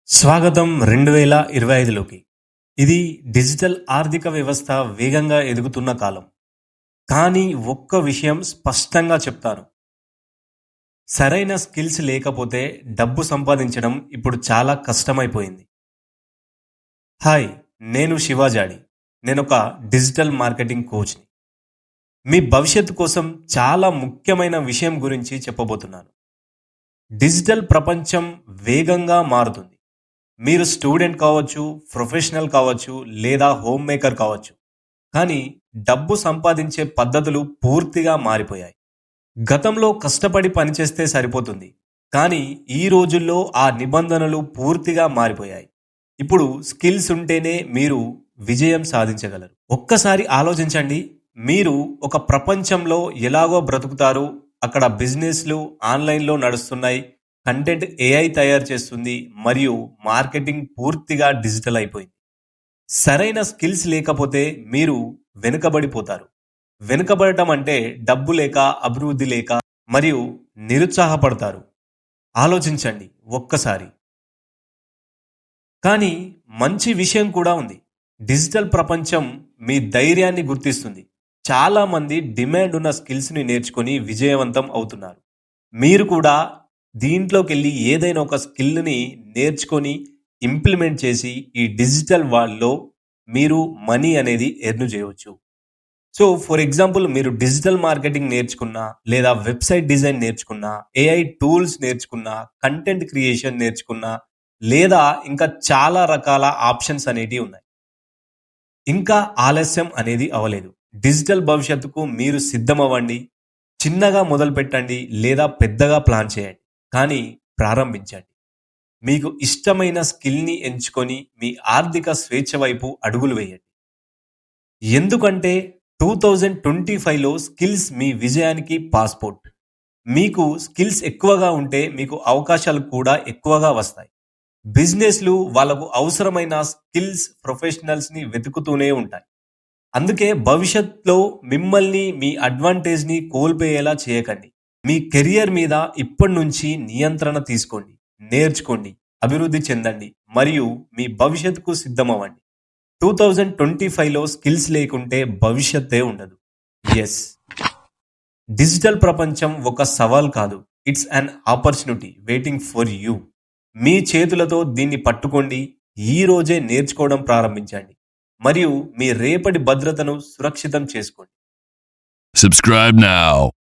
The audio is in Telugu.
స్వాగతం 2025లోకి. ఇది డిజిటల్ ఆర్థిక వ్యవస్థ వేగంగా ఎదుగుతున్న కాలం. కానీ ఒక్క విషయం స్పష్టంగా చెప్తాను. సరైన స్కిల్స్ లేకపోతే డబ్బు సంపాదించడం ఇప్పుడు చాలా కష్టమైపోయింది. హాయ్, నేను శివాజాడి. నేనొక డిజిటల్ మార్కెటింగ్ కోచ్ని. మీ భవిష్యత్తు కోసం చాలా ముఖ్యమైన విషయం గురించి చెప్పబోతున్నాను. డిజిటల్ ప్రపంచం వేగంగా మారుతుంది. మీరు స్టూడెంట్ కావచ్చు, ప్రొఫెషనల్ కావచ్చు, లేదా హోమ్ మేకర్ కావచ్చు. కానీ డబ్బు సంపాదించే పద్ధతులు పూర్తిగా మారిపోయాయి. గతంలో కష్టపడి పనిచేస్తే సరిపోతుంది. కానీ ఈ రోజుల్లో ఆ నిబంధనలు పూర్తిగా మారిపోయాయి. ఇప్పుడు స్కిల్స్ ఉంటేనే మీరు విజయం సాధించగలరు. ఒక్కసారి ఆలోచించండి. మీరు ఒక ప్రపంచంలో ఎలాగో బ్రతుకుతారు. అక్కడ బిజినెస్లు ఆన్లైన్లో నడుస్తున్నాయి. కంటెంట్ ఏఐ తయారు చేస్తుంది మరియు మార్కెటింగ్ పూర్తిగా డిజిటల్ అయిపోయింది. సరైన స్కిల్స్ లేకపోతే మీరు వెనుకబడిపోతారు. వెనుకబడటం అంటే డబ్బు లేక, అభివృద్ధి లేక మరియు నిరుత్సాహపడతారు. ఆలోచించండి ఒక్కసారి. కానీ మంచి విషయం కూడా ఉంది. డిజిటల్ ప్రపంచం మీ ధైర్యాన్ని గుర్తిస్తుంది. చాలా మంది డిమాండ్ ఉన్న స్కిల్స్ని నేర్చుకొని విజయవంతం అవుతున్నారు. మీరు కూడా దీంట్లోకి వెళ్ళి ఏదైనా ఒక స్కిల్ని నేర్చుకొని ఇంప్లిమెంట్ చేసి ఈ డిజిటల్ వరల్డ్లో మీరు మనీ అనేది ఎర్న్ చేయవచ్చు. సో ఫర్ ఎగ్జాంపుల్, మీరు డిజిటల్ మార్కెటింగ్ నేర్చుకున్నా, లేదా వెబ్సైట్ డిజైన్ నేర్చుకున్నా, ఏఐ టూల్స్ నేర్చుకున్నా, కంటెంట్ క్రియేషన్ నేర్చుకున్నా, లేదా ఇంకా చాలా రకాల ఆప్షన్స్ అనేటివి ఉన్నాయి. ఇంకా ఆలస్యం అనేది అవ్వలేదు. డిజిటల్ భవిష్యత్తుకు మీరు సిద్ధమవ్వండి. చిన్నగా మొదలు పెట్టండి లేదా పెద్దగా ప్లాన్ చేయండి. కానీ ప్రారంభించండి. మీకు ఇష్టమైన స్కిల్ని ఎంచుకొని మీ ఆర్థిక స్వేచ్ఛ వైపు అడుగులు వేయండి. ఎందుకంటే 2025లో స్కిల్స్ మీ విజయానికి పాస్పోర్ట్. మీకు స్కిల్స్ ఎక్కువగా ఉంటే మీకు అవకాశాలు కూడా ఎక్కువగా వస్తాయి. బిజినెస్లు వాళ్ళకు అవసరమైన స్కిల్స్ ప్రొఫెషనల్స్ని వెతుకుతూనే ఉంటాయి. అందుకే భవిష్యత్తులో మిమ్మల్ని మీ అడ్వాంటేజ్ని కోల్పోయేలా చేయకండి. మీ కెరియర్ మీద ఇప్పటి నుంచి నియంత్రణ తీసుకోండి, నేర్చుకోండి, అభివృద్ధి చెందండి మరియు మీ భవిష్యత్తుకు సిద్ధమవ్వండి. 2025లో స్కిల్స్ లేకుంటే భవిష్యత్తే ఉండదు. ఎస్, డిజిటల్ ప్రపంచం ఒక సవాల్ కాదు, it's an opportunity waiting for you. మీ చేతులతో దీన్ని పట్టుకోండి. ఈ రోజే నేర్చుకోవడం ప్రారంభించండి మరియు మీ రేపటి భద్రతను సురక్షితం చేసుకోండి. Subscribe now.